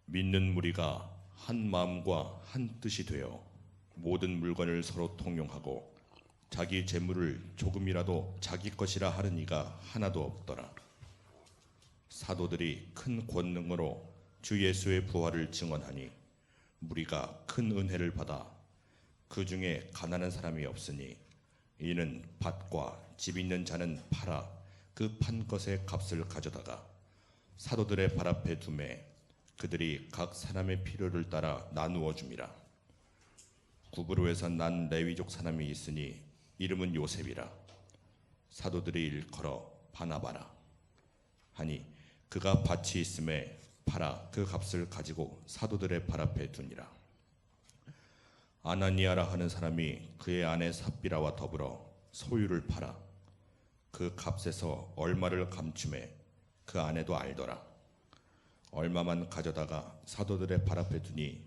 믿는 무리가 한 마음과 한 뜻이 되어 모든 물건을 서로 통용하고 자기 재물을 조금이라도 자기 것이라 하는 이가 하나도 없더라. 사도들이 큰 권능으로 주 예수의 부활을 증언하니 무리가 큰 은혜를 받아 그 중에 가난한 사람이 없으니 이는 밭과 집 있는 자는 팔아 그 판 것의 값을 가져다가 사도들의 발 앞에 두매 그들이 각 사람의 필요를 따라 나누어 줌이라. 구브로에서 난 레위족 사람이 있으니 이름은 요셉이라. 사도들이 일컬어 바나바라 하니 그가 밭이 있음에 팔아 그 값을 가지고 사도들의 발 앞에 두니라. 아나니아라 하는 사람이 그의 아내 삽비라와 더불어 소유를 팔아 그 값에서 얼마를 감춤해 그 아내도 알더라. 얼마만 가져다가 사도들의 발 앞에 두니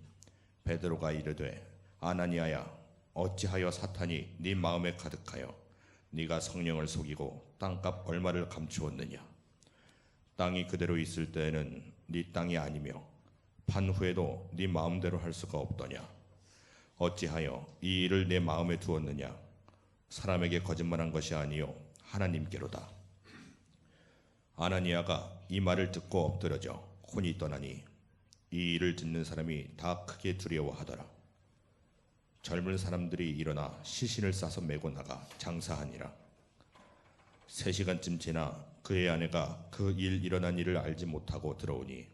베드로가 이르되 아나니아야 어찌하여 사탄이 네 마음에 가득하여 네가 성령을 속이고 땅값 얼마를 감추었느냐. 땅이 그대로 있을 때에는 네 땅이 아니며 판 후에도 네 마음대로 할 수가 없더냐. 어찌하여 이 일을 내 마음에 두었느냐. 사람에게 거짓말한 것이 아니요 하나님께로다. 아나니아가 이 말을 듣고 엎드러져 혼이 떠나니 이 일을 듣는 사람이 다 크게 두려워하더라. 젊은 사람들이 일어나 시신을 싸서 메고 나가 장사하니라. 3시간쯤 지나 그의 아내가 그 일 일어난 일을 알지 못하고 들어오니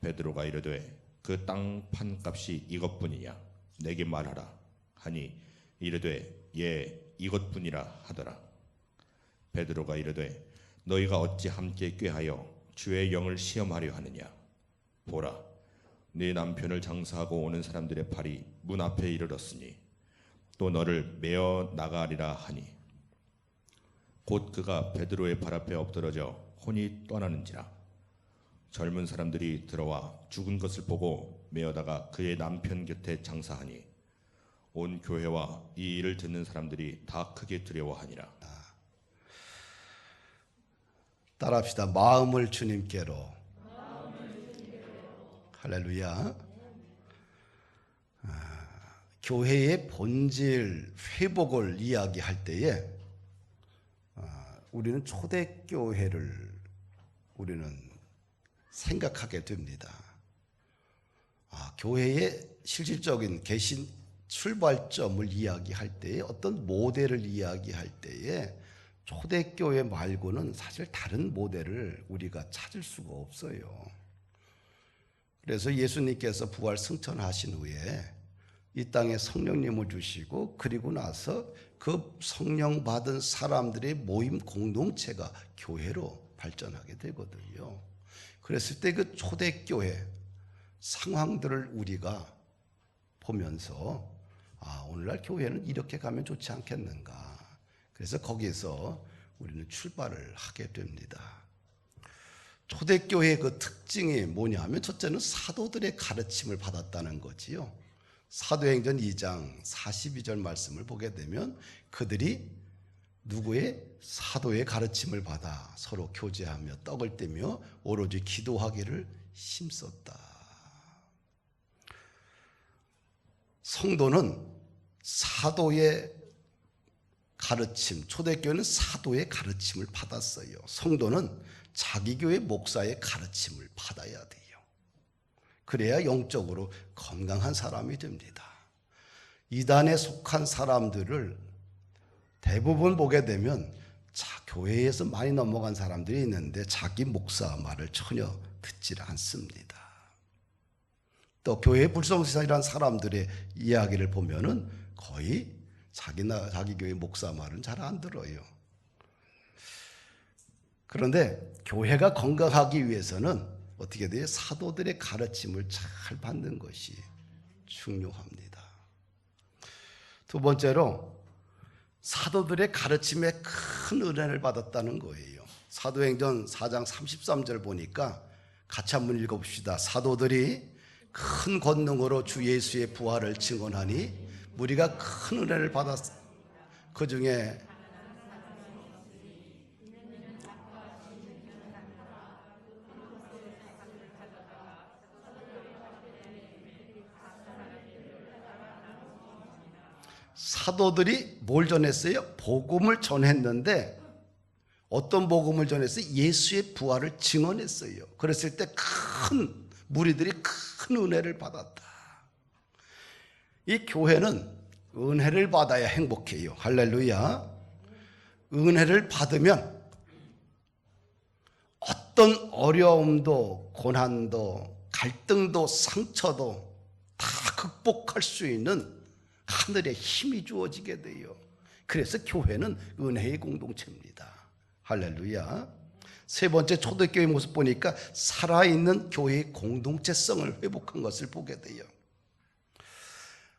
베드로가 이르되 그 땅 판값이 이것뿐이냐 내게 말하라 하니 이르되 예 이것뿐이라 하더라. 베드로가 이르되 너희가 어찌 함께 꾀하여 주의 영을 시험하려 하느냐. 보라 네 남편을 장사하고 오는 사람들의 팔이 문 앞에 이르렀으니 또 너를 메어 나가리라 하니 곧 그가 베드로의 발 앞에 엎드러져 혼이 떠나는지라. 젊은 사람들이 들어와 죽은 것을 보고 메어다가 그의 남편 곁에 장사하니 온 교회와 이 일을 듣는 사람들이 다 크게 두려워하니라. 따라합시다. 마음을 주님께로. 할렐루야. 교회의 본질 회복을 이야기할 때에 우리는 초대교회를 우리는 생각하게 됩니다. 교회의 실질적인 개신 출발점을 이야기할 때에 어떤 모델을 이야기할 때에 초대교회 말고는 사실 다른 모델을 우리가 찾을 수가 없어요. 그래서 예수님께서 부활 승천하신 후에 이 땅에 성령님을 주시고 그리고 나서 그 성령 받은 사람들의 모임 공동체가 교회로 발전하게 되거든요. 그랬을 때 그 초대교회 상황들을 우리가 보면서 오늘날 교회는 이렇게 가면 좋지 않겠는가. 그래서 거기서 우리는 출발을 하게 됩니다. 초대교회의 그 특징이 뭐냐면 첫째는 사도들의 가르침을 받았다는 거지요. 사도행전 2장 42절 말씀을 보게 되면 그들이 누구의? 사도의 가르침을 받아 서로 교제하며 떡을 떼며 오로지 기도하기를 힘썼다. 성도는 사도의 가르침, 초대교회는 사도의 가르침을 받았어요. 성도는 자기 교회 목사의 가르침을 받아야 돼요. 그래야 영적으로 건강한 사람이 됩니다. 이단에 속한 사람들을 대부분 보게 되면 교회에서 많이 넘어간 사람들이 있는데 자기 목사 말을 전혀 듣지 않습니다. 또 교회 불성실한 사람들의 이야기를 보면은 거의 자기 교회 목사 말은 잘 안 들어요. 그런데 교회가 건강하기 위해서는 어떻게 돼요? 사도들의 가르침을 잘 받는 것이 중요합니다. 두 번째로 사도들의 가르침에 큰 은혜를 받았다는 거예요. 사도행전 4장 33절 보니까 같이 한번 읽어봅시다. 사도들이 큰 권능으로 주 예수의 부활을 증언하니 무리가 큰 은혜를 받았. 그 중에 사도들이 뭘 전했어요? 복음을 전했는데 어떤 복음을 전했어요? 예수의 부활을 증언했어요. 그랬을 때 큰 무리들이 큰 은혜를 받았다. 이 교회는 은혜를 받아야 행복해요. 할렐루야. 은혜를 받으면 어떤 어려움도 고난도 갈등도 상처도 다 극복할 수 있는 하늘의 힘이 주어지게 돼요. 그래서 교회는 은혜의 공동체입니다. 할렐루야. 세 번째, 초대교회 모습 보니까 살아있는 교회의 공동체성을 회복한 것을 보게 돼요.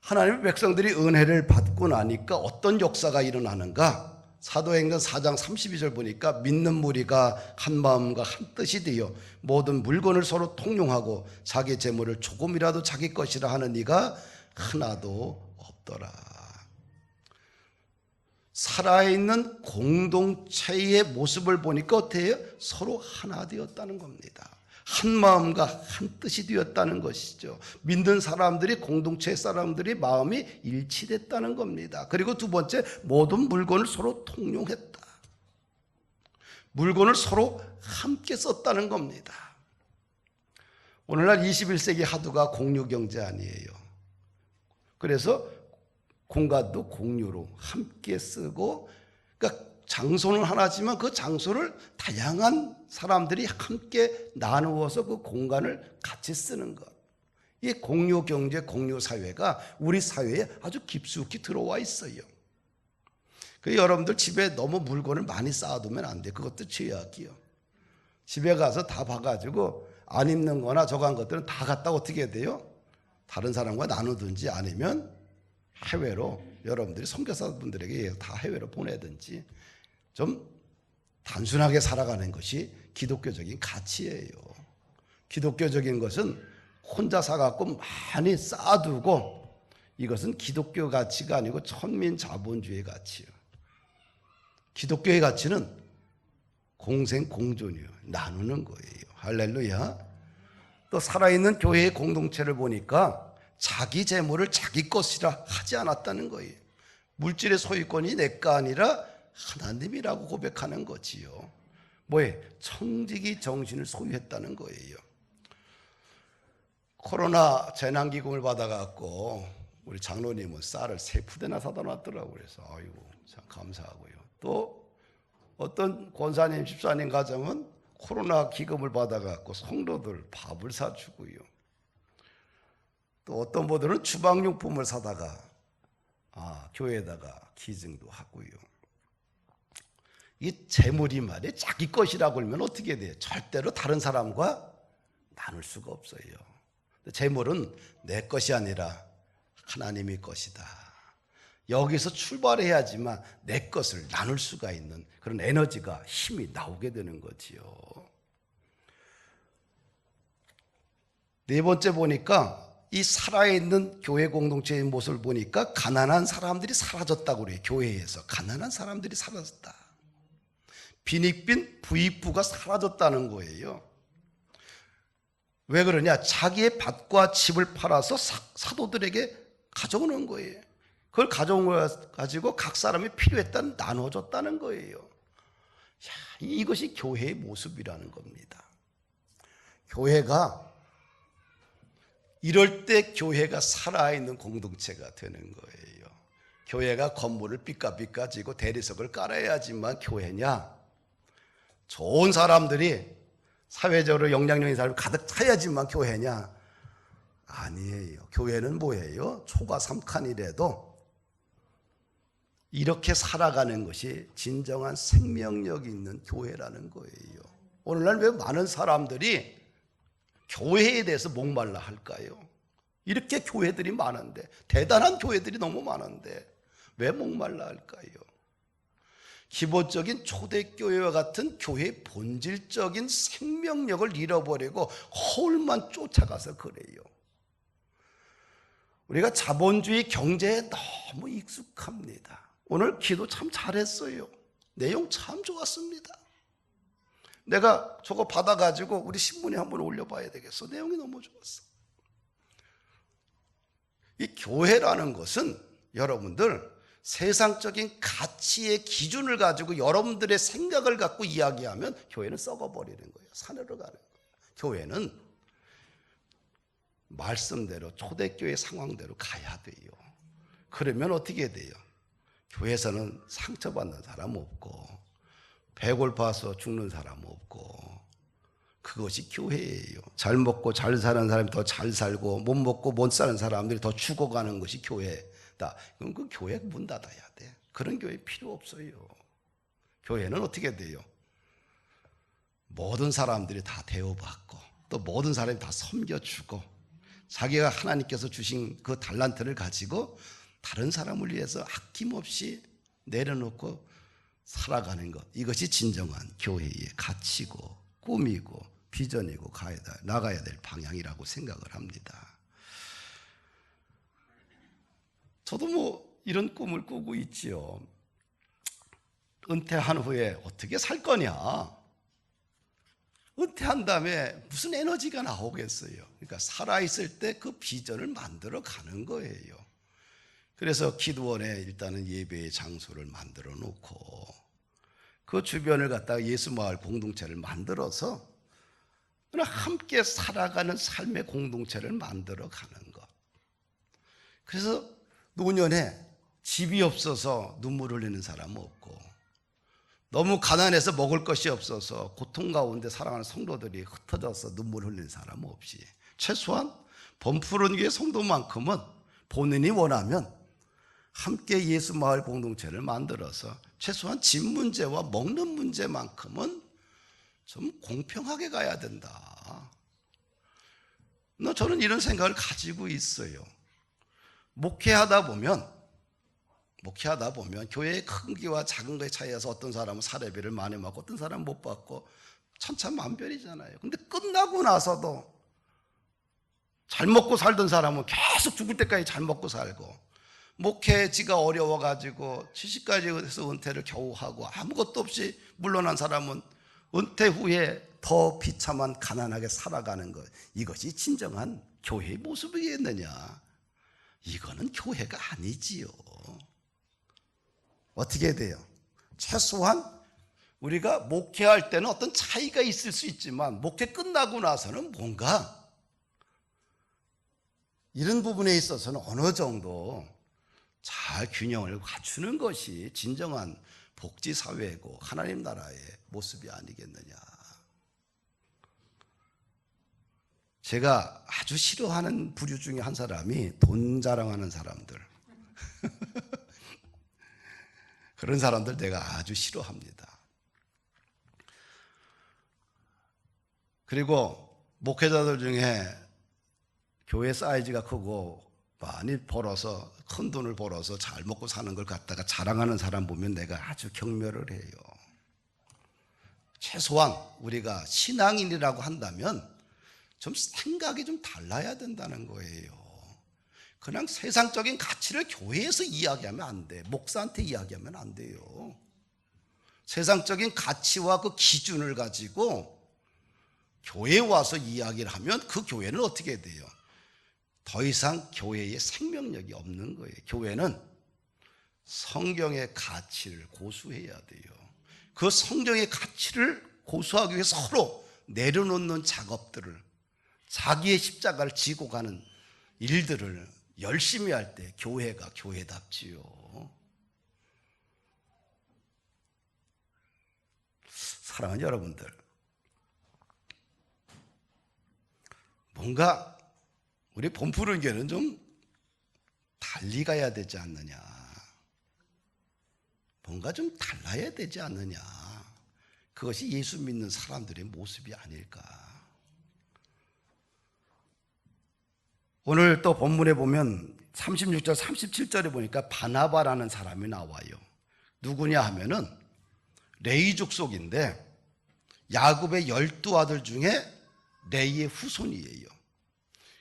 하나님의 백성들이 은혜를 받고 나니까 어떤 역사가 일어나는가? 사도행전 4장 32절 보니까 믿는 무리가 한 마음과 한 뜻이 되어 모든 물건을 서로 통용하고 자기 재물을 조금이라도 자기 것이라 하는 이가 하나도 없더라. 살아있는 공동체의 모습을 보니까 어때요? 서로 하나 되었다는 겁니다. 한 마음과 한 뜻이 되었다는 것이죠. 믿는 사람들이, 공동체 사람들이 마음이 일치됐다는 겁니다. 그리고 두 번째, 모든 물건을 서로 통용했다. 물건을 서로 함께 썼다는 겁니다. 오늘날 21세기 하도가 공유경제 아니에요. 그래서 공간도 공유로 함께 쓰고, 그러니까 장소는 하나지만 그 장소를 다양한 사람들이 함께 나누어서 그 공간을 같이 쓰는 것. 이 공유 경제, 공유 사회가 우리 사회에 아주 깊숙이 들어와 있어요. 그 여러분들 집에 너무 물건을 많이 쌓아두면 안 돼. 그것도 죄악이요. 집에 가서 다 봐가지고 안 입는 거나 저거 한 것들은 다 갖다 어떻게 해야 돼요? 다른 사람과 나누든지 아니면 해외로, 여러분들이 선교사분들에게 다 해외로 보내든지 좀 단순하게 살아가는 것이 기독교적인 가치예요. 기독교적인 것은 혼자 사갖고 많이 쌓아두고, 이것은 기독교 가치가 아니고 천민 자본주의 가치예요. 기독교의 가치는 공생 공존이요. 나누는 거예요. 할렐루야. 또 살아있는 교회의 공동체를 보니까 자기 재물을 자기 것이라 하지 않았다는 거예요. 물질의 소유권이 내 거 아니라 하나님이라고 고백하는 거지요. 뭐에? 청지기 정신을 소유했다는 거예요. 코로나 재난기금을 받아갖고 우리 장로님은 쌀을 3푸대나 사다 놨더라고요. 그래서 아이고 참 감사하고요. 또 어떤 권사님, 집사님 가정은 코로나 기금을 받아갖고 성도들 밥을 사주고요. 또 어떤 분들은 주방용품을 사다가 교회에다가 기증도 하고요. 이 재물이 말이에요. 자기 것이라고 하면 어떻게 돼요? 절대로 다른 사람과 나눌 수가 없어요. 재물은 내 것이 아니라 하나님의 것이다. 여기서 출발해야지만 내 것을 나눌 수가 있는 그런 에너지가, 힘이 나오게 되는 거지요. 네 번째 보니까 이 살아있는 교회 공동체의 모습을 보니까 가난한 사람들이 사라졌다고 그래요. 교회에서 가난한 사람들이 사라졌다. 빈익빈 부익부가 사라졌다는 거예요. 왜 그러냐? 자기의 밭과 집을 팔아서 사도들에게 가져오는 거예요. 그걸 가져온 걸 가지고 각 사람이 필요했다는 나눠줬다는 거예요. 이것이 교회의 모습이라는 겁니다. 교회가 이럴 때 교회가 살아있는 공동체가 되는 거예요. 교회가 건물을 삐까삐까 지고 대리석을 깔아야지만 교회냐? 좋은 사람들이, 사회적으로 영향력 있는 사람이 가득 차야지만 교회냐? 아니에요. 교회는 뭐예요? 초가 3칸이라도 이렇게 살아가는 것이 진정한 생명력 있는 교회라는 거예요. 오늘날 왜 많은 사람들이 교회에 대해서 목말라 할까요? 이렇게 교회들이 많은데, 대단한 교회들이 너무 많은데 왜 목말라 할까요? 기본적인 초대교회와 같은 교회의 본질적인 생명력을 잃어버리고 허울만 쫓아가서 그래요. 우리가 자본주의 경제에 너무 익숙합니다. 오늘 기도 참 잘했어요. 내용 참 좋았습니다. 내가 저거 받아가지고 우리 신문에 한번 올려봐야 되겠어. 내용이 너무 좋았어. 이 교회라는 것은 여러분들 세상적인 가치의 기준을 가지고 여러분들의 생각을 갖고 이야기하면 교회는 썩어버리는 거예요. 산으로 가는 거예요. 교회는 말씀대로 초대교회 상황대로 가야 돼요. 그러면 어떻게 돼요? 교회에서는 상처받는 사람 없고 배고파서 죽는 사람 없고 그것이 교회예요. 잘 먹고 잘 사는 사람이 더 잘 살고 못 먹고 못 사는 사람들이 더 죽어가는 것이 교회다. 그럼 그 교회 문 닫아야 돼. 그런 교회 필요 없어요. 교회는 어떻게 돼요? 모든 사람들이 다 대우받고 또 모든 사람이 다 섬겨주고 자기가 하나님께서 주신 그 달란트를 가지고 다른 사람을 위해서 아낌없이 내려놓고 살아가는 것, 이것이 진정한 교회의 가치고 꿈이고 비전이고 나가야 될 방향이라고 생각을 합니다. 저도 뭐 이런 꿈을 꾸고 있지요. 은퇴한 후에 어떻게 살 거냐? 은퇴한 다음에 무슨 에너지가 나오겠어요? 그러니까 살아있을 때 그 비전을 만들어 가는 거예요. 그래서 기도원에 일단은 예배의 장소를 만들어 놓고 그 주변을 갖다가 예수마을 공동체를 만들어서 함께 살아가는 삶의 공동체를 만들어 가는 것. 그래서 노년에 집이 없어서 눈물 흘리는 사람 없고 너무 가난해서 먹을 것이 없어서 고통 가운데 살아가는 성도들이 흩어져서 눈물 흘리는 사람 없이 최소한 범푸른교회 성도만큼은 본인이 원하면 함께 예수마을 공동체를 만들어서 최소한 집 문제와 먹는 문제만큼은 좀 공평하게 가야 된다. 저는 이런 생각을 가지고 있어요. 목회하다 보면 교회의 크기와 작은 거에 차이에서 어떤 사람은 사례비를 많이 받고 어떤 사람은 못 받고 천차만별이잖아요. 근데 끝나고 나서도 잘 먹고 살던 사람은 계속 죽을 때까지 잘 먹고 살고 목회지가 어려워가지고 70까지 해서 은퇴를 겨우 하고 아무것도 없이 물러난 사람은 은퇴 후에 더 비참한 가난하게 살아가는 것, 이것이 진정한 교회의 모습이겠느냐? 이거는 교회가 아니지요. 어떻게 돼요? 최소한 우리가 목회할 때는 어떤 차이가 있을 수 있지만 목회 끝나고 나서는 뭔가 이런 부분에 있어서는 어느 정도 잘 균형을 갖추는 것이 진정한 복지사회고 하나님 나라의 모습이 아니겠느냐. 제가 아주 싫어하는 부류 중에 한 사람이 돈 자랑하는 사람들. 그런 사람들 내가 아주 싫어합니다. 그리고 목회자들 중에 교회 사이즈가 크고 많이 벌어서 큰 돈을 벌어서 잘 먹고 사는 걸 갖다가 자랑하는 사람 보면 내가 아주 경멸을 해요. 최소한 우리가 신앙인이라고 한다면 좀 생각이 좀 달라야 된다는 거예요. 그냥 세상적인 가치를 교회에서 이야기하면 안 돼. 목사한테 이야기하면 안 돼요. 세상적인 가치와 그 기준을 가지고 교회에 와서 이야기를 하면 그 교회는 어떻게 돼요? 더 이상 교회의 생명력이 없는 거예요. 교회는 성경의 가치를 고수해야 돼요. 그 성경의 가치를 고수하기 위해서 서로 내려놓는 작업들을, 자기의 십자가를 지고 가는 일들을 열심히 할 때 교회가 교회답지요. 사랑하는 여러분들, 뭔가 우리 본푸른 교회는 좀 달리 가야 되지 않느냐, 뭔가 좀 달라야 되지 않느냐, 그것이 예수 믿는 사람들의 모습이 아닐까. 오늘 또 본문에 보면 36절 37절에 보니까 바나바라는 사람이 나와요. 누구냐 하면은 레위 족속인데 야곱의 12아들 중에 레위의 후손이에요.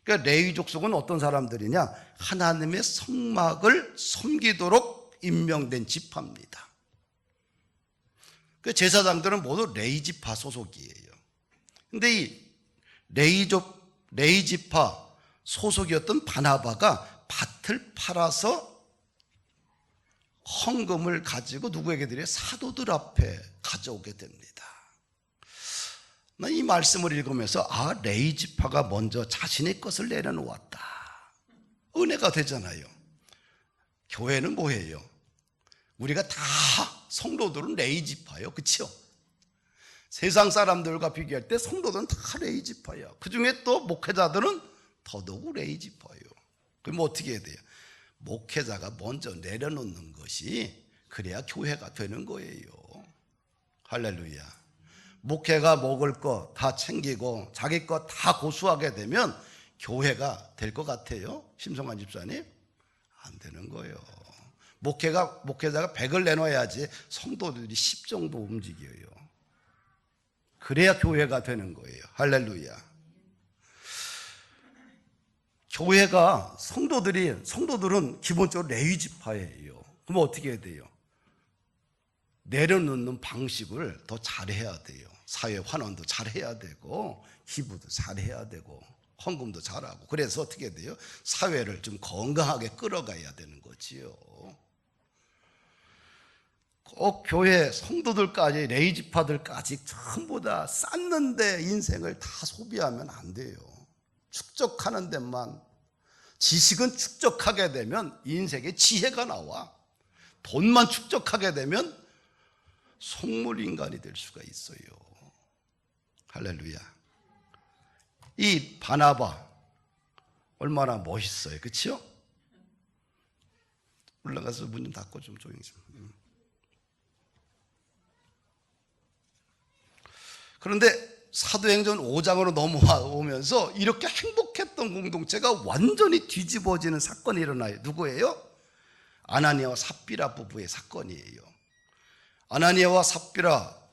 그러니까 레위 족속은 어떤 사람들이냐? 하나님의 성막을 섬기도록 임명된 지파입니다. 그 제사장들은 모두 레위 지파 소속이에요. 근데 이 레위 지파 소속이었던 바나바가 밭을 팔아서 헌금을 가지고 누구에게 드려요? 사도들 앞에 가져오게 됩니다. 나 이 말씀을 읽으면서 레위 지파가 먼저 자신의 것을 내려놓았다. 은혜가 되잖아요. 교회는 뭐예요? 우리가 다 성도들은 레위 지파예요. 그렇죠? 세상 사람들과 비교할 때 성도들은 다 레위 지파야. 그중에 또 목회자들은 더더욱 레위 지파예요. 그럼 어떻게 해야 돼요? 목회자가 먼저 내려놓는 것이 그래야 교회가 되는 거예요. 할렐루야. 목회가 먹을 거 다 챙기고 자기 거 다 고수하게 되면 교회가 될 것 같아요? 심성환 집사님? 안 되는 거예요. 목회자가 100을 내놔야지 성도들이 10 정도 움직여요. 그래야 교회가 되는 거예요. 할렐루야. 교회가 성도들은 기본적으로 레위 지파예요. 그럼 어떻게 해야 돼요? 내려놓는 방식을 더 잘해야 돼요. 사회 환원도 잘해야 되고 기부도 잘해야 되고 헌금도 잘하고. 그래서 어떻게 돼요? 사회를 좀 건강하게 끌어가야 되는 거지요. 꼭 교회 성도들까지 레위 지파들까지 전부 다 쌓는데 인생을 다 소비하면 안 돼요. 축적하는 데만, 지식은 축적하게 되면 인생에 지혜가 나와. 돈만 축적하게 되면 속물인간이 될 수가 있어요. 할렐루야. 이 바나바 얼마나 멋있어요. 그렇죠? 올라가서 문 좀 닫고 좀 조용히 좀. 그런데 사도행전 5장으로 넘어오면서 이렇게 행복했던 공동체가 완전히 뒤집어지는 사건이 일어나요. 누구예요? 아나니아와 삽비라 부부의 사건이에요. 아나니아와 삽비라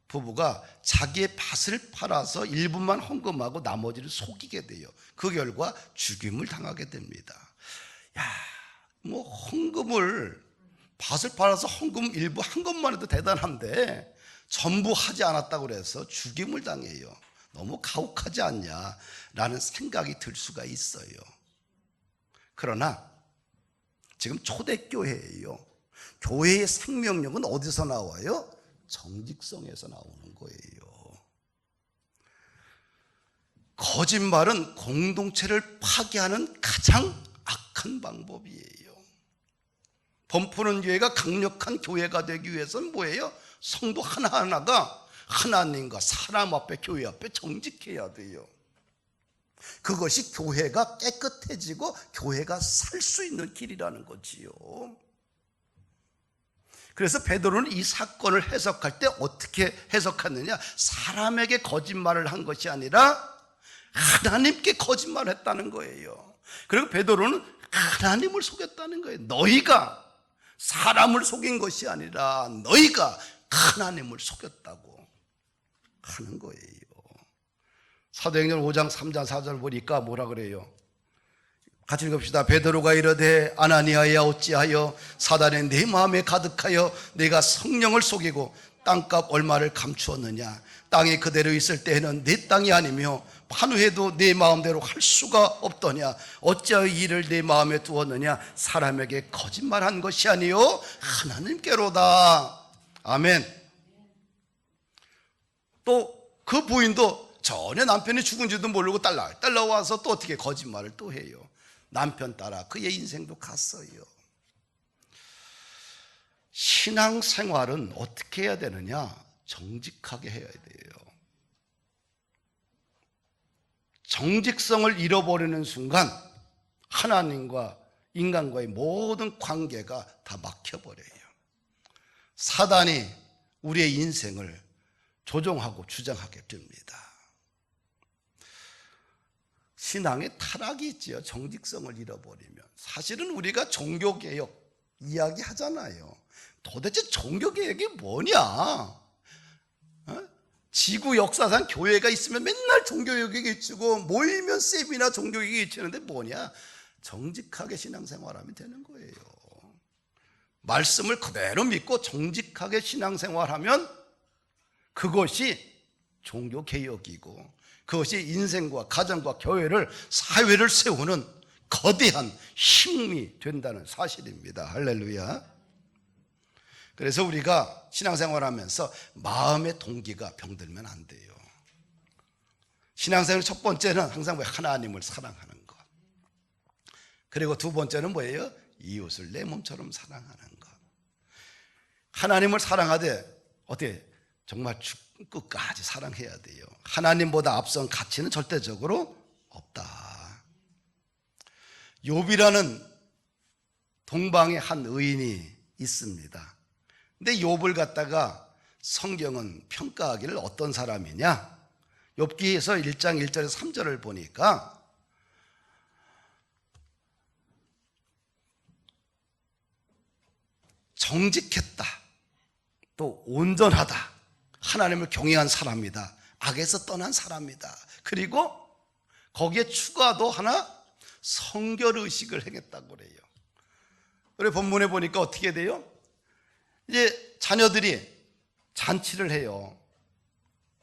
부부가 자기의 밭을 팔아서 일부만 헌금하고 나머지를 속이게 돼요. 그 결과 죽임을 당하게 됩니다. 헌금을, 밭을 팔아서 헌금 일부 한 것만 해도 대단한데 전부 하지 않았다고 그래서 죽임을 당해요. 너무 가혹하지 않냐라는 생각이 들 수가 있어요. 그러나 지금 초대교회예요. 교회의 생명력은 어디서 나와요? 정직성에서 나오는 거예요. 거짓말은 공동체를 파괴하는 가장 악한 방법이에요. 범푸는 교회가 강력한 교회가 되기 위해서는 뭐예요? 성도 하나하나가 하나님과 사람 앞에, 교회 앞에 정직해야 돼요. 그것이 교회가 깨끗해지고 교회가 살 수 있는 길이라는 거지요. 그래서 베드로는 이 사건을 해석할 때 어떻게 해석했느냐? 사람에게 거짓말을 한 것이 아니라 하나님께 거짓말을 했다는 거예요. 그리고 베드로는 하나님을 속였다는 거예요. 너희가 사람을 속인 것이 아니라 너희가 하나님을 속였다고 하는 거예요. 사도행전 5장 3장 4절 보니까 뭐라 그래요? 같이 읽읍시다. 베드로가 이르되 아나니아야 어찌하여 사단의 내 마음에 가득하여 내가 성령을 속이고 땅값 얼마를 감추었느냐? 땅이 그대로 있을 때에는 내 땅이 아니며 판후해도 내 마음대로 할 수가 없더냐? 어찌하여 이를 내 마음에 두었느냐? 사람에게 거짓말한 것이 아니요 하나님께로다. 아멘. 또 그 부인도 전혀 남편이 죽은지도 모르고 딸라와서 또 어떻게 거짓말을 또 해요. 남편 따라 그의 인생도 갔어요. 신앙생활은 어떻게 해야 되느냐? 정직하게 해야 돼요. 정직성을 잃어버리는 순간 하나님과 인간과의 모든 관계가 다 막혀버려요. 사단이 우리의 인생을 조종하고 주장하게 됩니다. 신앙에 타락이 있지요. 정직성을 잃어버리면. 사실은 우리가 종교개혁 이야기하잖아요. 도대체 종교개혁이 뭐냐? 지구 역사상 교회가 있으면 맨날 종교개혁이 있고 모이면 세미나 종교개혁이 있는데 뭐냐? 정직하게 신앙생활하면 되는 거예요. 말씀을 그대로 믿고 정직하게 신앙생활하면 그것이 종교개혁이고 그것이 인생과 가정과 교회를, 사회를 세우는 거대한 힘이 된다는 사실입니다. 할렐루야. 그래서 우리가 신앙생활하면서 마음의 동기가 병들면 안 돼요. 신앙생활 첫 번째는 항상 하나님을 사랑하는 것. 그리고 두 번째는 뭐예요? 이웃을 내 몸처럼 사랑하는 것. 하나님을 사랑하되 어떻게 정말 끝까지 사랑해야 돼요. 하나님보다 앞선 가치는 절대적으로 없다. 욥이라는 동방의 한 의인이 있습니다. 근데 욥을 갖다가 성경은 평가하기를 어떤 사람이냐? 욥기에서 1장 1절에서 3절을 보니까 정직했다, 또 온전하다, 하나님을 경외한 사람이다, 악에서 떠난 사람이다, 그리고 거기에 추가도 하나 성결의식을 행했다고 그래요. 우리 본문에 보니까 어떻게 돼요? 이제 자녀들이 잔치를 해요.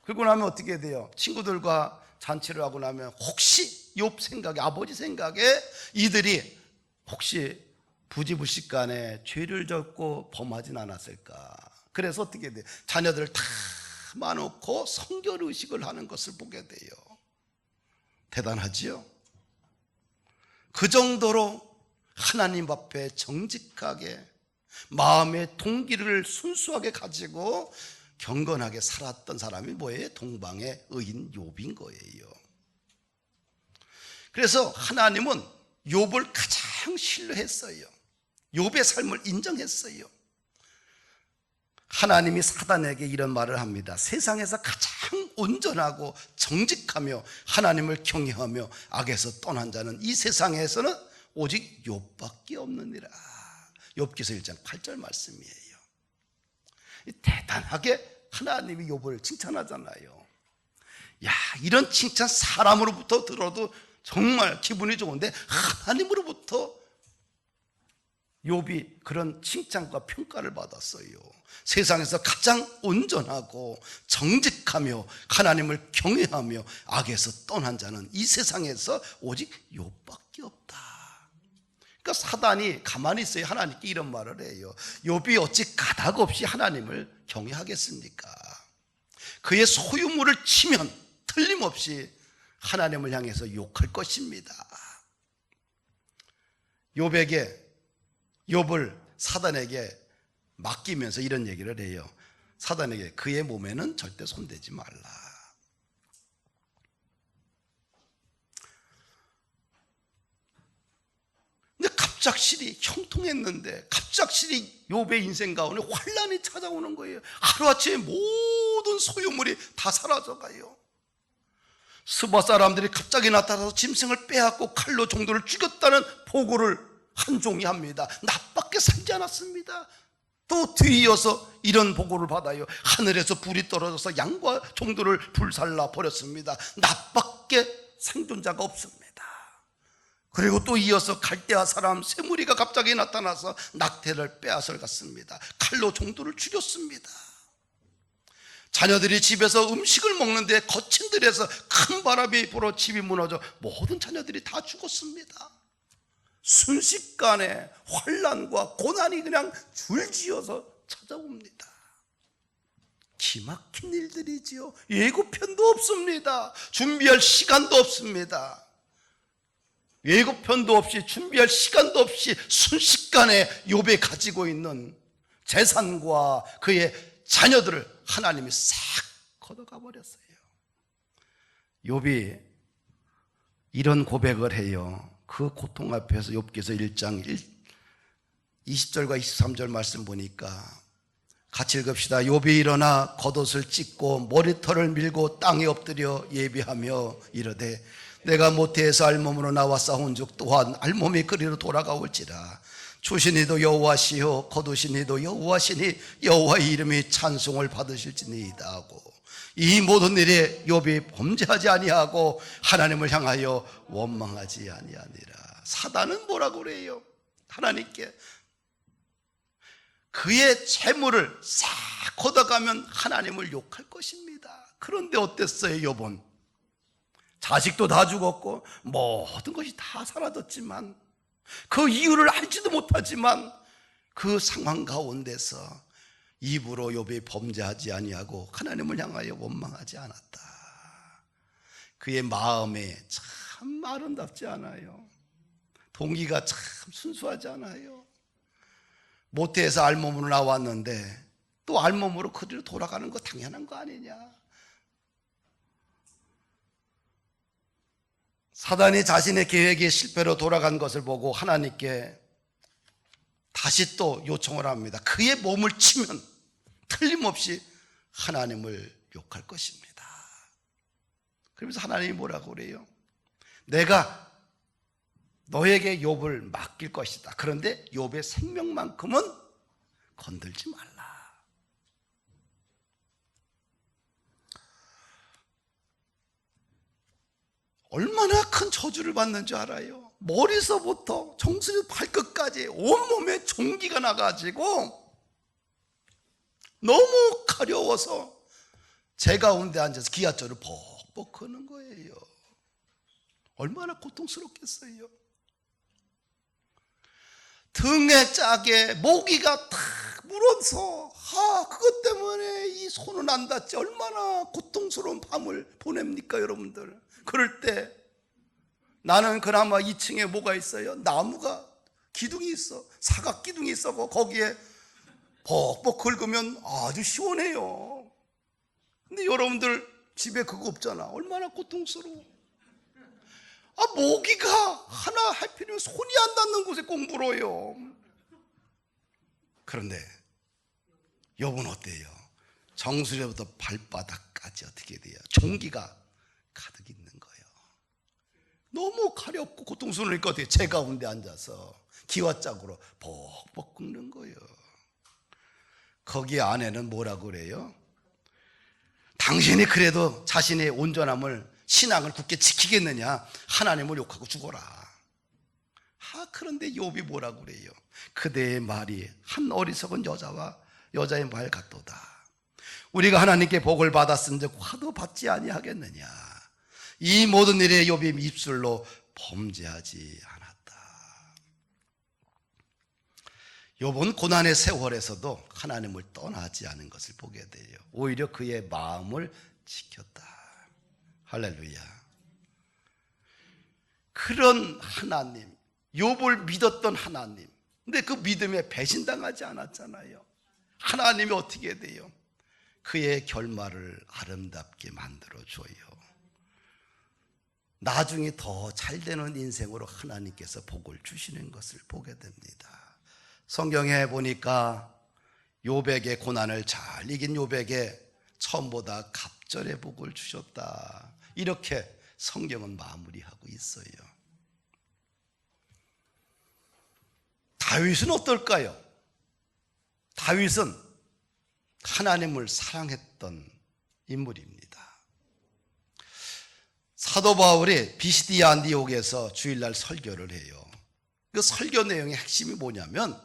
그러고 나면 어떻게 돼요? 친구들과 잔치를 하고 나면 혹시 욥 생각에, 아버지 생각에 이들이 혹시 부지불식간에 죄를 졌고 범하진 않았을까? 그래서 어떻게 돼요? 자녀들을 다 모아놓고 성결의식을 하는 것을 보게 돼요. 대단하지요? 그 정도로 하나님 앞에 정직하게 마음의 동기를 순수하게 가지고 경건하게 살았던 사람이 뭐예요? 동방의 의인 욥인 거예요. 그래서 하나님은 욥을 가장 신뢰했어요. 욥의 삶을 인정했어요. 하나님이 사단에게 이런 말을 합니다. 세상에서 가장 온전하고 정직하며 하나님을 경외하며 악에서 떠난 자는 이 세상에서는 오직 욥밖에 없느니라. 욥기서 1장 8절 말씀이에요. 대단하게 하나님이 욥을 칭찬하잖아요. 야, 이런 칭찬 사람으로부터 들어도 정말 기분이 좋은데 하나님으로부터 욥이 그런 칭찬과 평가를 받았어요. 세상에서 가장 온전하고 정직하며 하나님을 경외하며 악에서 떠난 자는 이 세상에서 오직 욥밖에 없다. 그러니까 사단이 가만히 있어야 하나님께 이런 말을 해요. 욥이 어찌 가닥 없이 하나님을 경외하겠습니까? 그의 소유물을 치면 틀림없이 하나님을 향해서 욕할 것입니다. 욥을 사단에게 맡기면서 이런 얘기를 해요. 사단에게 그의 몸에는 절대 손대지 말라. 근데 갑작스레 형통했는데 갑작스레 욥의 인생 가운데 환란이 찾아오는 거예요. 하루아침에 모든 소유물이 다 사라져가요. 스바 사람들이 갑자기 나타나서 짐승을 빼앗고 칼로 종들을 죽였다는 보고를 한 종이 합니다. 나밖에 살지 않았습니다. 또 뒤이어서 이런 보고를 받아요. 하늘에서 불이 떨어져서 양과 종들을 불살라 버렸습니다. 나밖에 생존자가 없습니다. 그리고 또 이어서 갈대아 사람 세 무리가 갑자기 나타나서 낙태를 빼앗아 갔습니다. 칼로 종들을 죽였습니다. 자녀들이 집에서 음식을 먹는데 거친 들에서 큰 바람이 불어 집이 무너져 모든 자녀들이 다 죽었습니다. 순식간에 환난과 고난이 그냥 줄지어서 찾아옵니다. 기막힌 일들이지요. 예고편도 없습니다. 준비할 시간도 없습니다. 예고편도 없이 준비할 시간도 없이 순식간에 욥이 가지고 있는 재산과 그의 자녀들을 하나님이 싹 걷어가 버렸어요. 욥이 이런 고백을 해요. 그 고통 앞에서 욥기서 1장 20절과 23절 말씀 보니까 같이 읽읍시다. 욥이 일어나 겉옷을 찢고 머리털을 밀고 땅에 엎드려 예비하며 이르되 내가 모태에서 알몸으로 나와 싸운즉 또한 알몸이 그리로 돌아가올지라. 주시니도 여호와시요 거두시니도 여호와시니 여호와의 이름이 찬송을 받으실지니이다 하고 이 모든 일에 욥이 범죄하지 아니하고 하나님을 향하여 원망하지 아니하니라. 사단은 뭐라고 그래요? 하나님께 그의 재물을 싹 걷어가면 하나님을 욕할 것입니다. 그런데 어땠어요? 욥은 자식도 다 죽었고 모든 것이 다 사라졌지만 그 이유를 알지도 못하지만 그 상황 가운데서 입으로 욥이 범죄하지 아니하고 하나님을 향하여 원망하지 않았다. 그의 마음에 참 아름답지 않아요. 동기가 참 순수하지 않아요. 모태에서 알몸으로 나왔는데 또 알몸으로 그리로 돌아가는 거 당연한 거 아니냐. 사단이 자신의 계획의 실패로 돌아간 것을 보고 하나님께 다시 또 요청을 합니다. 그의 몸을 치면 틀림없이 하나님을 욕할 것입니다. 그러면서 하나님이 뭐라고 그래요? 내가 너에게 욥을 맡길 것이다. 그런데 욥의 생명만큼은 건들지 말라. 얼마나 큰 저주를 받는 줄 알아요? 머리서부터 정수리 발끝까지 온몸에 종기가 나가지고 너무 가려워서 제 가운데 앉아서 기아절을 벅벅 거는 거예요. 얼마나 고통스럽겠어요. 등에 짜게 모기가 탁 물어서 그것 때문에 이 손은 안 닿지 얼마나 고통스러운 밤을 보냅니까 여러분들. 그럴 때 나는 그나마 2층에 뭐가 있어요? 나무가 기둥이 있어. 사각 기둥이 있어. 거기에 벅벅 긁으면 아주 시원해요. 근데 여러분들 집에 그거 없잖아. 얼마나 고통스러워. 모기가 하나 할 필요면 손이 안 닿는 곳에 꼭 물어요. 그런데 욥은 어때요? 정수리부터 발바닥까지 어떻게 돼요? 종기가 가득 있는 거예요. 너무 가렵고 고통스러우니까 어떻게 제 가운데 앉아서 기와짝으로 벅벅 긁는 거예요. 거기 안에는 뭐라고 그래요? 당신이 그래도 자신의 온전함을 신앙을 굳게 지키겠느냐? 하나님을 욕하고 죽어라. 그런데 욥이 뭐라고 그래요? 그대의 말이 한 어리석은 여자의 말 같도다. 우리가 하나님께 복을 받았은즉 화도 받지 아니하겠느냐? 이 모든 일에 욥이 입술로 범죄하지 않았다. 욥은 고난의 세월에서도 하나님을 떠나지 않은 것을 보게 돼요. 오히려 그의 마음을 지켰다. 할렐루야. 그런 하나님, 욥을 믿었던 하나님. 근데 그 믿음에 배신당하지 않았잖아요. 하나님이 어떻게 돼요? 그의 결말을 아름답게 만들어줘요. 나중에 더 잘되는 인생으로 하나님께서 복을 주시는 것을 보게 됩니다. 성경에 보니까 욥에게 고난을 잘 이긴 욥에게 처음보다 갑절의 복을 주셨다. 이렇게 성경은 마무리하고 있어요. 다윗은 어떨까요? 다윗은 하나님을 사랑했던 인물입니다. 사도 바울이 비시디아 안디옥에서 주일날 설교를 해요. 그 설교 내용의 핵심이 뭐냐면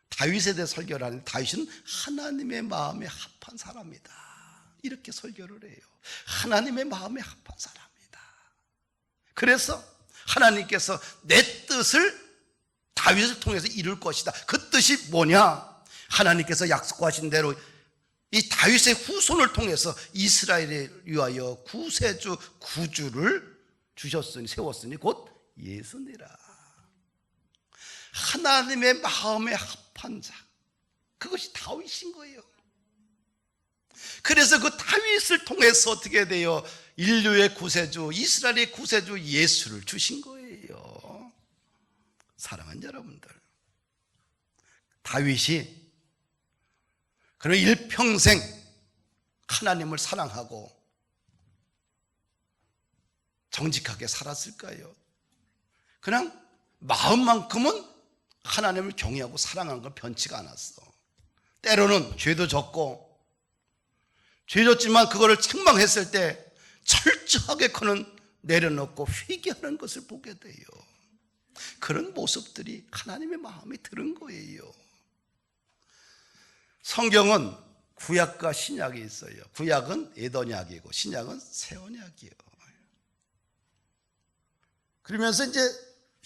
다윗에 대해 설교를 하는데 다윗은 하나님의 마음에 합한 사람이다. 이렇게 설교를 해요. 하나님의 마음에 합한 사람이다. 그래서 하나님께서 내 뜻을 다윗을 통해서 이룰 것이다. 그 뜻이 뭐냐? 하나님께서 약속하신 대로 이 다윗의 후손을 통해서 이스라엘을 위하여 구세주 구주를 주셨으니 세웠으니 곧 예수니라. 하나님의 마음에 합한 자, 그것이 다윗인 거예요. 그래서 그 다윗을 통해서 어떻게 돼요? 인류의 구세주, 이스라엘의 구세주 예수를 주신 거예요. 사랑하는 여러분들, 다윗이 그런 일평생 하나님을 사랑하고 정직하게 살았을까요? 그냥 마음만큼은 하나님을 경외하고 사랑하는 걸 변치가 않았어. 때로는 죄도 졌고 죄 졌지만 그거를 책망했을 때 철저하게 그는 내려놓고 회개하는 것을 보게 돼요. 그런 모습들이 하나님의 마음에 드는 거예요. 성경은 구약과 신약이 있어요. 구약은 예언약이고 신약은 새 언약이에요. 그러면서 이제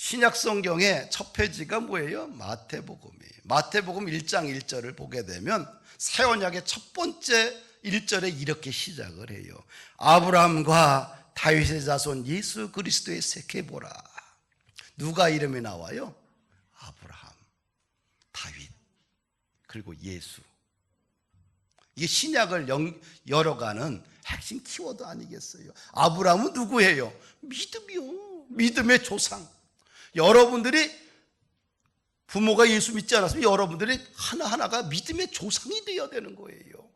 신약 성경의 첫 페이지가 뭐예요? 마태복음이에요. 마태복음 1장 1절을 보게 되면 새 언약의 첫 번째 1절에 이렇게 시작을 해요. 아브라함과 다윗의 자손 예수 그리스도의 세계보라. 누가 이름이 나와요? 아브라함, 다윗, 그리고 예수. 이게 신약을 열어가는 핵심 키워드 아니겠어요? 아브라함은 누구예요? 믿음이요. 믿음의 조상. 여러분들이 부모가 예수 믿지 않았으면 여러분들이 하나하나가 믿음의 조상이 되어야 되는 거예요.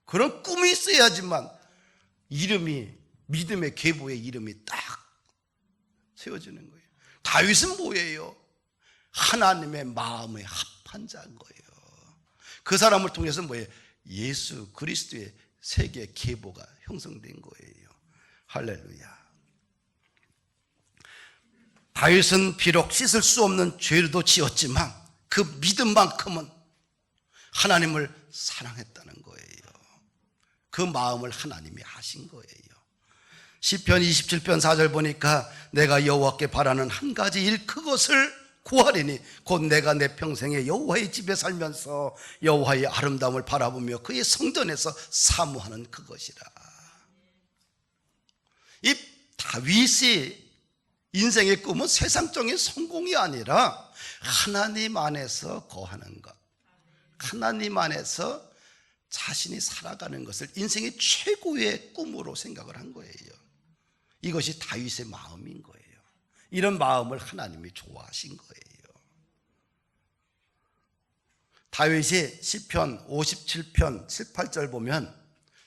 그런 꿈이 있어야지만 이름이, 믿음의 계보의 이름이 딱 세워지는 거예요. 다윗은 뭐예요? 하나님의 마음에 합한 자인 거예요. 그 사람을 통해서 뭐예요? 예수 그리스도의 세계 계보가 형성된 거예요. 할렐루야. 다윗은 비록 씻을 수 없는 죄도 지었지만 그 믿음만큼은 하나님을 사랑했다는 거예요. 그 마음을 하나님이 하신 거예요. 시편 27편 4절 보니까 내가 여호와께 바라는 한 가지 일 그것을 구하리니 곧 내가 내 평생에 여호와의 집에 살면서 여호와의 아름다움을 바라보며 그의 성전에서 사모하는 그것이라. 이 다윗이 인생의 꿈은 세상적인 성공이 아니라 하나님 안에서 거하는 것, 하나님 안에서 자신이 살아가는 것을 인생의 최고의 꿈으로 생각을 한 거예요. 이것이 다윗의 마음인 거예요. 이런 마음을 하나님이 좋아하신 거예요. 다윗이 시편 57편 7, 8절 보면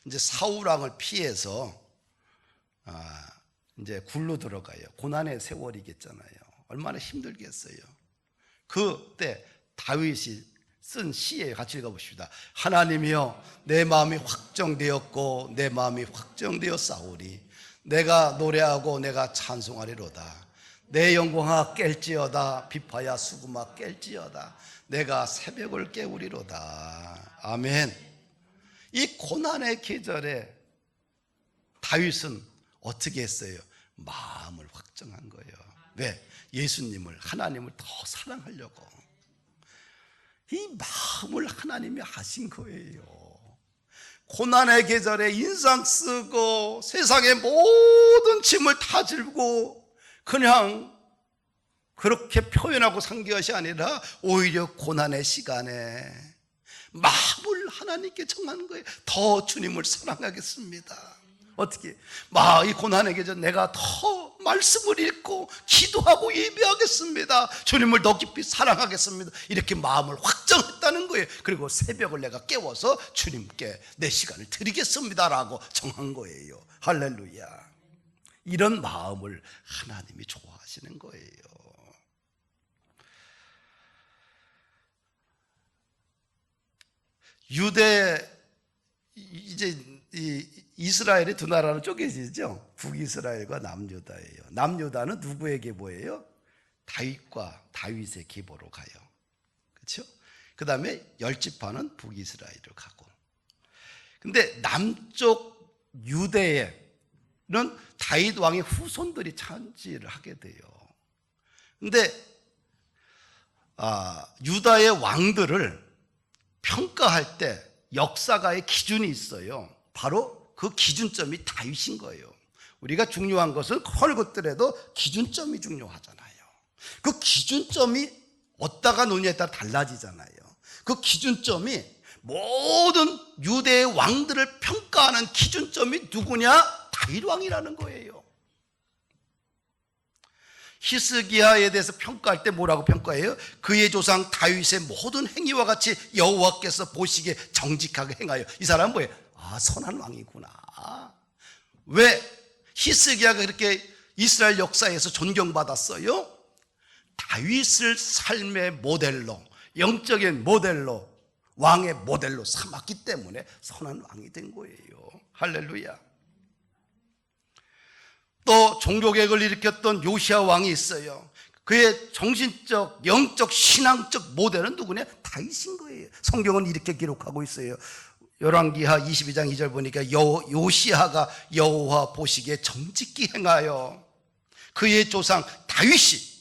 이제 사울 왕을 피해서 이제 굴로 들어가요. 고난의 세월이겠잖아요. 얼마나 힘들겠어요. 그때 다윗이 쓴 시에 같이 읽어봅시다. 하나님이여 내 마음이 확정되었고 내 마음이 확정되어 싸우리. 내가 노래하고 내가 찬송하리로다. 내 영광아 깰지어다. 비파야 수금아 깰지어다. 내가 새벽을 깨우리로다. 아멘. 이 고난의 계절에 다윗은 어떻게 했어요? 마음을 확정한 거예요. 왜? 예수님을, 하나님을 더 사랑하려고. 이 마음을 하나님이 하신 거예요. 고난의 계절에 인상 쓰고 세상의 모든 짐을 다 질고 그냥 그렇게 표현하고 산 것이 아니라 오히려 고난의 시간에 마음을 하나님께 정하는 거예요. 더 주님을 사랑하겠습니다. 어떻게? 이 고난의 계절 내가 더 말씀을 읽고 기도하고 예배하겠습니다. 주님을 더 깊이 사랑하겠습니다. 이렇게 마음을 확정했다는 거예요. 그리고 새벽을 내가 깨워서 주님께 내 시간을 드리겠습니다라고 정한 거예요. 할렐루야. 이런 마음을 하나님이 좋아하시는 거예요. 이제 이스라엘이 두 나라로 쪼개지죠. 북이스라엘과 남유다예요. 남유다는 누구의 계보예요? 다윗의 계보로 가요. 그렇죠? 그 다음에 10지파는 북이스라엘로 가고. 근데 남쪽 유대에는 다윗 왕의 후손들이 차지를 하게 돼요. 근데 유다의 왕들을 평가할 때 역사가의 기준이 있어요. 바로 그 기준점이 다윗인 거예요. 우리가 중요한 것은 어느 것들에도 기준점이 중요하잖아요. 그 기준점이 어디다가 놓느냐에 따라 달라지잖아요. 그 기준점이 모든 유대의 왕들을 평가하는 기준점이 누구냐? 다윗 왕이라는 거예요. 히스기야에 대해서 평가할 때 뭐라고 평가해요? 그의 조상 다윗의 모든 행위와 같이 여호와께서 보시기에 정직하게 행하여. 이 사람은 뭐예요? 선한 왕이구나. 왜 히스기야가 그렇게 이스라엘 역사에서 존경받았어요? 다윗을 삶의 모델로, 영적인 모델로, 왕의 모델로 삼았기 때문에 선한 왕이 된 거예요. 할렐루야. 또 종교개혁을 일으켰던 요시야 왕이 있어요. 그의 정신적, 영적, 신앙적 모델은 누구냐? 다윗인 거예요. 성경은 이렇게 기록하고 있어요. 열왕기하 22장 2절 보니까 요시야가 여호와 보시기에 정직히 행하여 그의 조상 다윗이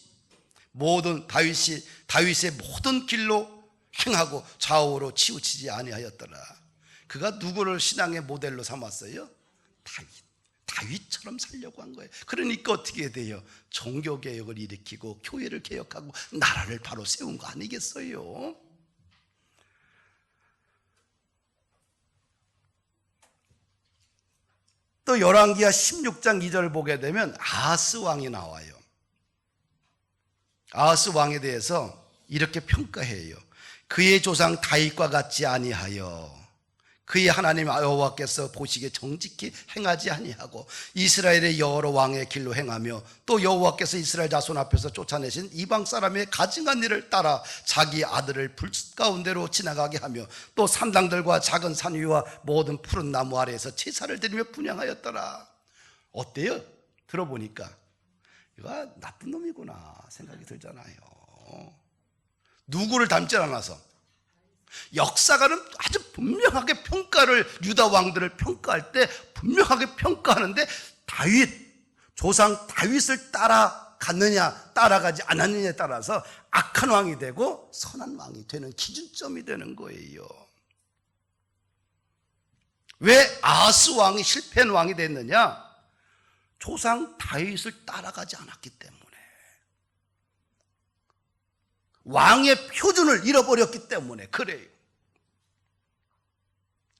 모든 다윗의 모든 길로 행하고 좌우로 치우치지 아니하였더라. 그가 누구를 신앙의 모델로 삼았어요? 다윗처럼 살려고 한 거예요. 그러니까 어떻게 돼요? 종교개혁을 일으키고 교회를 개혁하고 나라를 바로 세운 거 아니겠어요? 또 열왕기하 16장 2절 보게 되면 아하스 왕이 나와요. 아하스 왕에 대해서 이렇게 평가해요. 그의 조상 다윗과 같지 아니하여 그의 하나님 여호와께서 보시기에 정직히 행하지 아니하고 이스라엘의 여러 왕의 길로 행하며 또 여호와께서 이스라엘 자손 앞에서 쫓아내신 이방 사람의 가증한 일을 따라 자기 아들을 불 가운데로 지나가게 하며 또 산당들과 작은 산 위와 모든 푸른 나무 아래에서 제사를 드리며 분향하였더라. 어때요? 들어보니까 이거 나쁜 놈이구나 생각이 들잖아요. 누구를 닮지 않아서 역사가는 아주 분명하게 평가를, 유다 왕들을 평가할 때 분명하게 평가하는데 조상 다윗을 따라갔느냐 따라가지 않았느냐에 따라서 악한 왕이 되고 선한 왕이 되는 기준점이 되는 거예요. 왜 아하스 왕이 실패한 왕이 됐느냐? 조상 다윗을 따라가지 않았기 때문에, 왕의 표준을 잃어버렸기 때문에 그래요.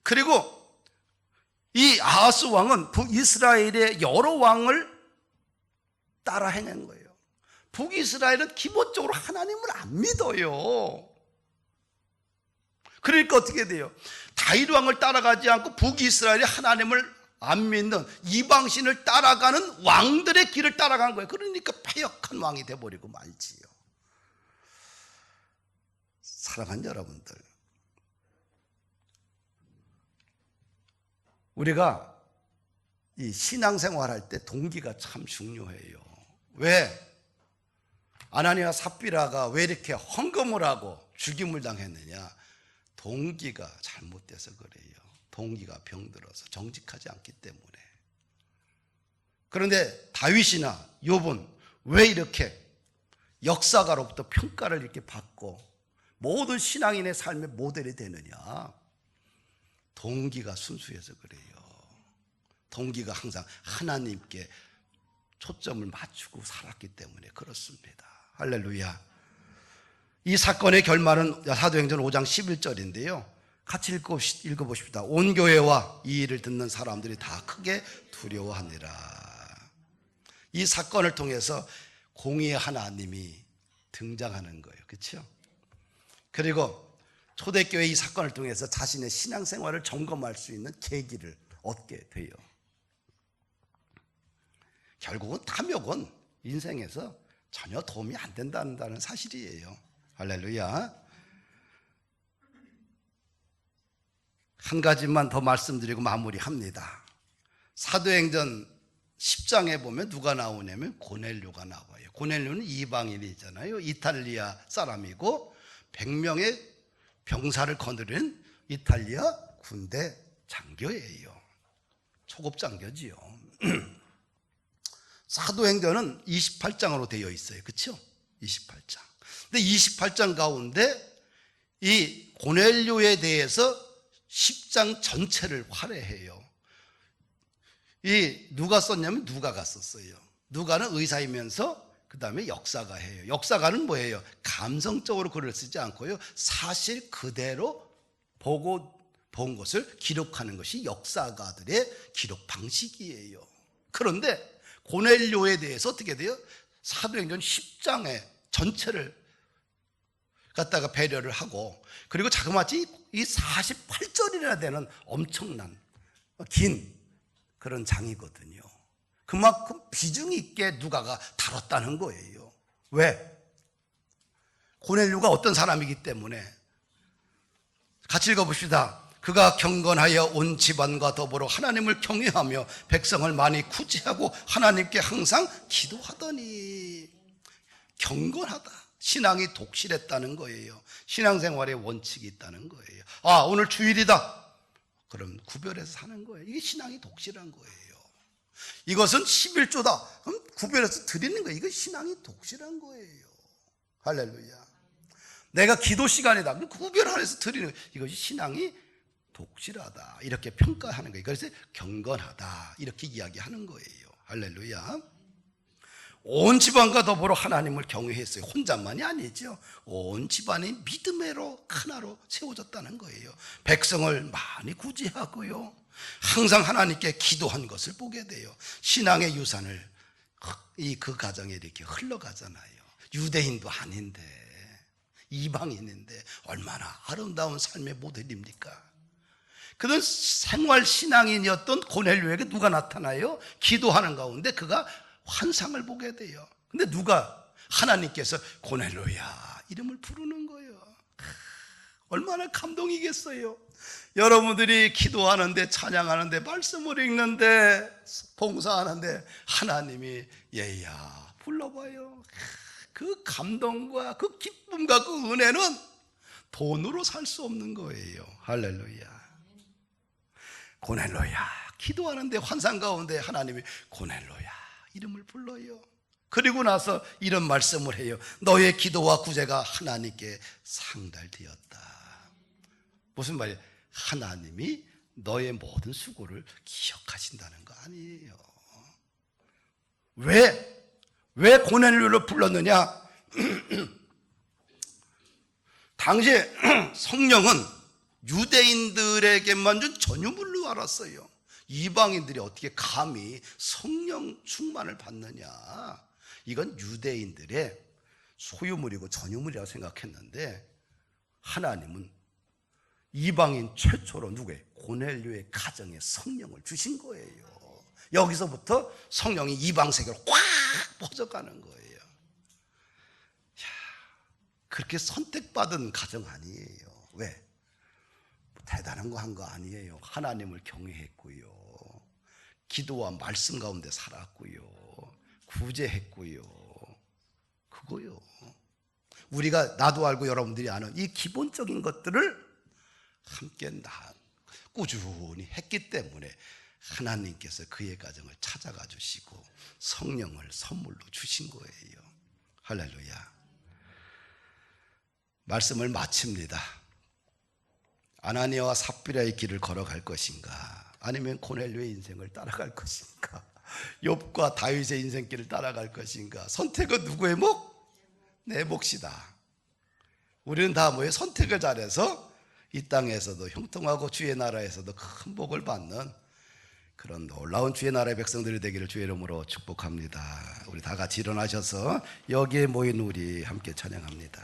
그리고 이 아하스 왕은 북이스라엘의 여러 왕을 따라 행한 거예요. 북이스라엘은 기본적으로 하나님을 안 믿어요. 그러니까 어떻게 돼요? 다윗 왕을 따라가지 않고 북이스라엘이 하나님을 안 믿는 이방신을 따라가는 왕들의 길을 따라간 거예요. 그러니까 패역한 왕이 돼버리고 말지요. 사랑하는 여러분들, 우리가 이 신앙생활할 때 동기가 참 중요해요. 왜? 아나니와 삽비라가 왜 이렇게 헌금을 하고 죽임을 당했느냐? 동기가 잘못돼서 그래요. 동기가 병들어서 정직하지 않기 때문에. 그런데 다윗이나 욥은 왜 이렇게 역사가로부터 평가를 이렇게 받고 모든 신앙인의 삶의 모델이 되느냐? 동기가 순수해서 그래요. 동기가 항상 하나님께 초점을 맞추고 살았기 때문에 그렇습니다. 할렐루야. 이 사건의 결말은 사도행전 5장 11절인데요. 같이 읽어보십시다. 온 교회와 이 일을 듣는 사람들이 다 크게 두려워하니라. 이 사건을 통해서 공의의 하나님이 등장하는 거예요. 그렇죠? 그리고 초대교회 이 사건을 통해서 자신의 신앙생활을 점검할 수 있는 계기를 얻게 돼요. 결국은 탐욕은 인생에서 전혀 도움이 안 된다는 사실이에요. 할렐루야. 한 가지만 더 말씀드리고 마무리합니다. 사도행전 10장에 보면 누가 나오냐면 고넬료가 나와요. 고넬료는 이방인이잖아요. 이탈리아 사람이고 100명의 병사를 거느린 이탈리아 군대 장교예요. 초급 장교지요. 사도행전은 28장으로 되어 있어요. 그렇죠? 28장. 근데 28장 가운데 이 고넬료에 대해서 10장 전체를 활애해요. 이 누가 썼냐면 누가가 썼어요. 누가는 의사이면서 그 다음에 역사가예요. 역사가는 뭐예요? 감성적으로 글을 쓰지 않고요, 사실 그대로 본 것을 기록하는 것이 역사가들의 기록 방식이에요. 그런데 고넬료에 대해서 어떻게 돼요? 사도행전 10장의 전체를 갖다가 배려를 하고, 그리고 자그마치 이 48절이나 되는 엄청난 긴 그런 장이거든요. 그만큼 비중 있게 누가가 다뤘다는 거예요. 왜? 고넬료가 어떤 사람이기 때문에. 같이 읽어봅시다. 그가 경건하여 온 집안과 더불어 하나님을 경외하며 백성을 많이 구제하고 하나님께 항상 기도하더니. 경건하다. 신앙이 독실했다는 거예요. 신앙생활의 원칙이 있다는 거예요. 아, 오늘 주일이다. 그럼 구별해서 사는 거예요. 이게 신앙이 독실한 거예요. 이것은 11조다. 그럼 구별해서 드리는 거예요. 이거 신앙이 독실한 거예요. 할렐루야. 내가 기도 시간이다. 그럼 구별 안에서 드리는 이것이 신앙이 독실하다. 이렇게 평가하는 거예요. 그래서 경건하다. 이렇게 이야기하는 거예요. 할렐루야. 온 집안과 더불어 하나님을 경외했어요. 혼자만이 아니죠. 온 집안이 믿음으로 하나로 세워졌다는 거예요. 백성을 많이 구제하고요. 항상 하나님께 기도한 것을 보게 돼요. 신앙의 유산을 그 가정에 이렇게 흘러가잖아요. 유대인도 아닌데 이방인인데 얼마나 아름다운 삶의 모델입니까? 그런 생활 신앙인이었던 고넬료에게 누가 나타나요? 기도하는 가운데 그가 환상을 보게 돼요. 근데 누가 하나님께서 고넬료야 이름을 부르는 거예요. 얼마나 감동이겠어요. 여러분들이 기도하는데 찬양하는데 말씀을 읽는데 봉사하는데 하나님이 얘야 불러봐요. 그 감동과 그 기쁨과 그 은혜는 돈으로 살 수 없는 거예요. 할렐루야. 고넬로야 기도하는데 환상 가운데 하나님이 고넬로야 이름을 불러요. 그리고 나서 이런 말씀을 해요. 너의 기도와 구제가 하나님께 상달되었다. 무슨 말이에요? 하나님이 너의 모든 수고를 기억하신다는 거 아니에요. 왜 고넬료를 불렀느냐? 당시에 성령은 유대인들에게만 준 전유물로 알았어요. 이방인들이 어떻게 감히 성령 충만을 받느냐? 이건 유대인들의 소유물이고 전유물이라고 생각했는데 하나님은 이방인 최초로 누구의 고넬료의 가정에 성령을 주신 거예요. 여기서부터 성령이 이방 세계로 확 퍼져가는 거예요. 그렇게 선택받은 가정 아니에요. 왜? 대단한 거 한 거 아니에요. 하나님을 경외했고요. 기도와 말씀 가운데 살았고요. 구제했고요. 그거요. 우리가 나도 알고 여러분들이 아는 이 기본적인 것들을 함께 꾸준히 했기 때문에 하나님께서 그의 가정을 찾아가 주시고 성령을 선물로 주신 거예요. 할렐루야. 말씀을 마칩니다. 아나니아와 삽비라의 길을 걸어갈 것인가? 아니면 고넬료의 인생을 따라갈 것인가? 욥과 다윗의 인생길을 따라갈 것인가? 선택은 누구의 목? 내 몫이다. 우리는 다 뭐예요? 선택을 잘해서 이 땅에서도 형통하고 주의 나라에서도 큰 복을 받는 그런 놀라운 주의 나라의 백성들이 되기를 주의 이름으로 축복합니다. 우리 다 같이 일어나셔서 여기에 모인 우리 함께 찬양합니다.